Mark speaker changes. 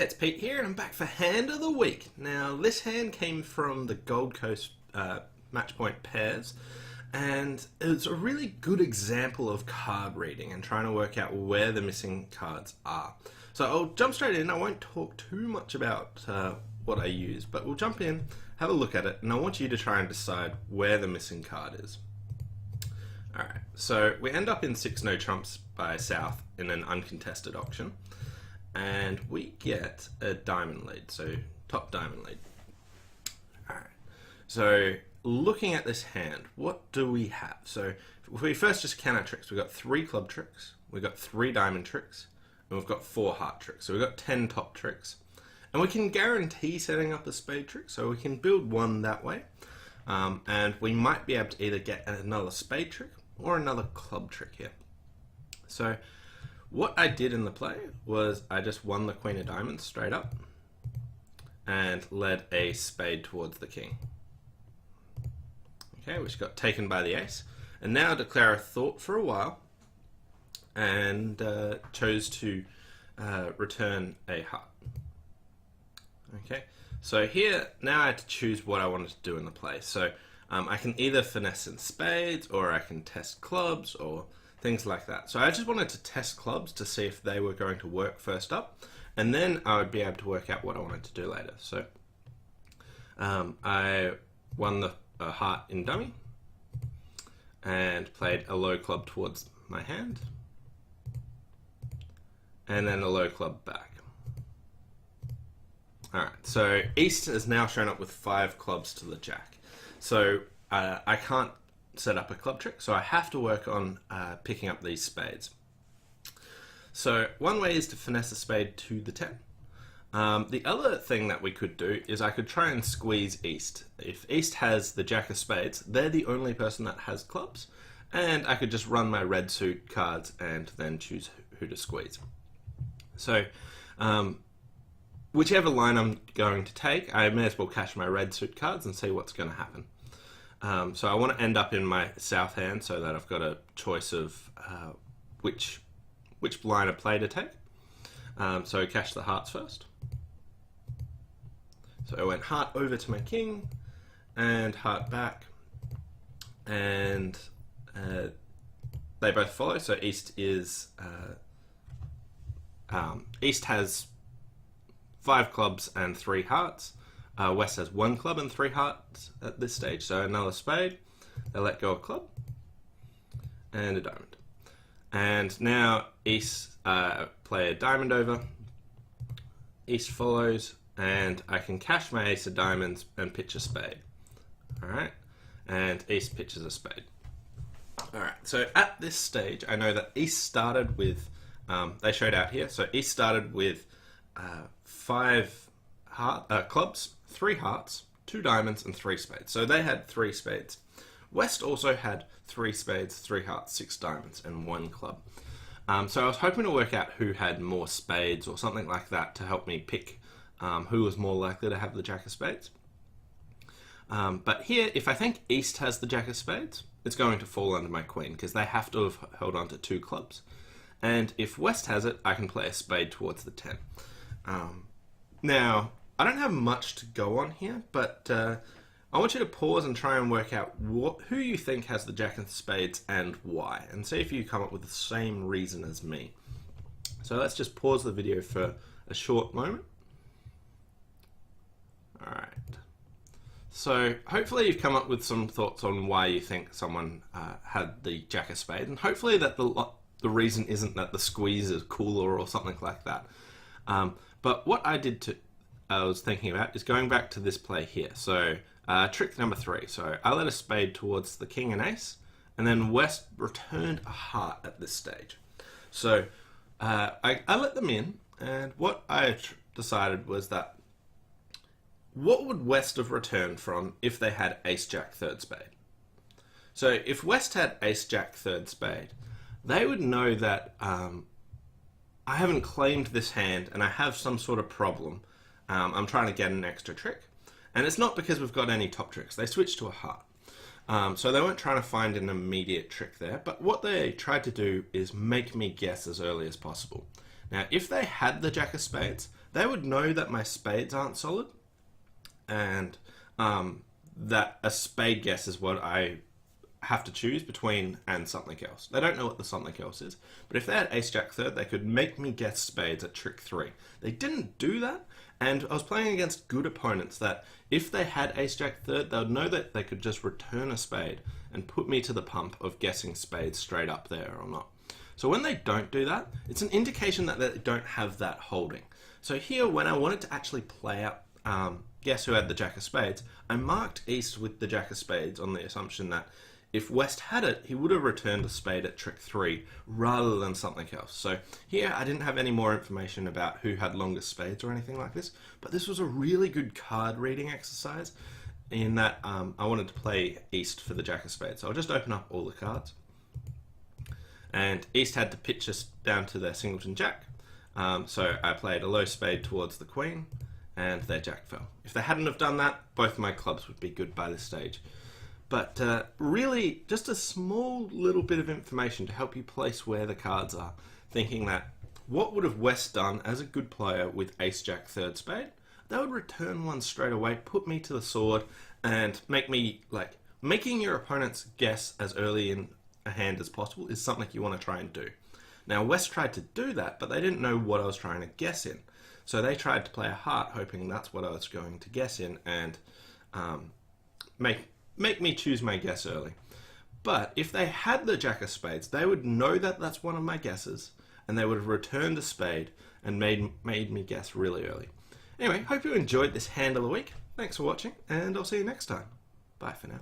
Speaker 1: it's Pete here, and I'm back for Hand of the Week. Now, this hand came from the Gold Coast Matchpoint pairs, and it's a really good example of card reading and trying to work out where the missing cards are. So I'll jump straight in. I won't talk too much about what I use, but we'll jump in, have a look at it, and I want you to try and decide where the missing card is. Alright, so we end up in 6 no trumps by South in an uncontested auction. And we get a diamond lead, so top diamond lead. Alright, so looking at this hand, what do we have? So if we first just count our tricks, we've got 3 club tricks, we've got 3 diamond tricks, and we've got 4 heart tricks. So we've got 10 top tricks. And we can guarantee setting up a spade trick, so we can build one that way. And we might be able to either get another spade trick or another club trick here. So what I did in the play was I just won the Queen of Diamonds straight up and led a spade towards the king. Okay, which got taken by the ace. And now declare a thought for a while and chose to return a heart. Okay, so here now I had to choose what I wanted to do in the play. So I can either finesse in spades, or I can test clubs, or things like that. So I just wanted to test clubs to see if they were going to work first up, and then I would be able to work out what I wanted to do later. So I won the heart in dummy and played a low club towards my hand and then a low club back. Alright, so East has now shown up with 5 clubs to the jack. So I can't set up a club trick, so I have to work on picking up these spades. So one way is to finesse a spade to the 10. The other thing that we could do is I could try and squeeze East. If East has the jack of spades, they're the only person that has clubs, and I could just run my red suit cards and then choose who to squeeze. So whichever line I'm going to take, I may as well cash my red suit cards and see what's going to happen. So I want to end up in my south hand so that I've got a choice of which line of play to take. So cash the hearts first. So I went heart over to my king and heart back, and they both follow. So East is East has 5 clubs and 3 hearts. West has 1 club and 3 hearts at this stage, so another spade. They let go a club and a diamond. And now East play a diamond over. East follows, and I can cash my ace of diamonds and pitch a spade. Alright, and East pitches a spade. Alright, so at this stage, I know that East started with, they showed out here, so East started with 5 clubs, 3 hearts, 2 diamonds, and 3 spades. So they had 3 spades. West also had 3 spades, 3 hearts, 6 diamonds, and 1 club. So I was hoping to work out who had more spades or something like that to help me pick who was more likely to have the jack of spades. But here, if I think East has the jack of spades, it's going to fall under my queen because they have to have held on to 2 clubs. And if West has it, I can play a spade towards the 10. Now, I don't have much to go on here, but I want you to pause and try and work out who you think has the jack of spades and why, and see if you come up with the same reason as me. So let's just pause the video for a short moment. Alright. So hopefully you've come up with some thoughts on why you think someone had the jack of spades, and hopefully that the reason isn't that the squeeze is cooler or something like that. But what I was thinking about is going back to this play here. So trick number 3. So I let a spade towards the king and ace, and then West returned a heart at this stage. So I let them in, and what I decided was that what would West have returned from if they had ace jack third spade? So if West had ace jack third spade, they would know that I haven't claimed this hand and I have some sort of problem. I'm trying to get an extra trick, and it's not because we've got any top tricks. They switched to a heart. So they weren't trying to find an immediate trick there, but what they tried to do is make me guess as early as possible. Now, if they had the jack of spades, they would know that my spades aren't solid, and that a spade guess is what I have to choose between and something else. They don't know what the something else is, but if they had ace jack third, they could make me guess spades at trick 3. They didn't do that, and I was playing against good opponents that if they had ace jack third, they would know that they could just return a spade and put me to the pump of guessing spades straight up there or not. So when they don't do that, it's an indication that they don't have that holding. So here, when I wanted to actually play out guess who had the jack of spades, I marked East with the jack of spades on the assumption that if West had it, he would have returned a spade at trick 3 rather than something else. So here I didn't have any more information about who had longest spades or anything like this, but this was a really good card reading exercise in that I wanted to play East for the jack of spades. So I'll just open up all the cards. And East had to pitch us down to their singleton jack. So I played a low spade towards the queen, and their jack fell. If they hadn't have done that, both my clubs would be good by this stage. But really, just a small little bit of information to help you place where the cards are. Thinking that, what would have West done as a good player with ace jack third spade? They would return one straight away, put me to the sword, and make me, like, making your opponent's guess as early in a hand as possible is something you want to try and do. Now, West tried to do that, but they didn't know what I was trying to guess in. So they tried to play a heart, hoping that's what I was going to guess in, and make me choose my guess early. But if they had the jack of spades, they would know that that's one of my guesses, and they would have returned a spade and made me guess really early. Anyway, hope you enjoyed this hand of the week. Thanks for watching, and I'll see you next time. Bye for now.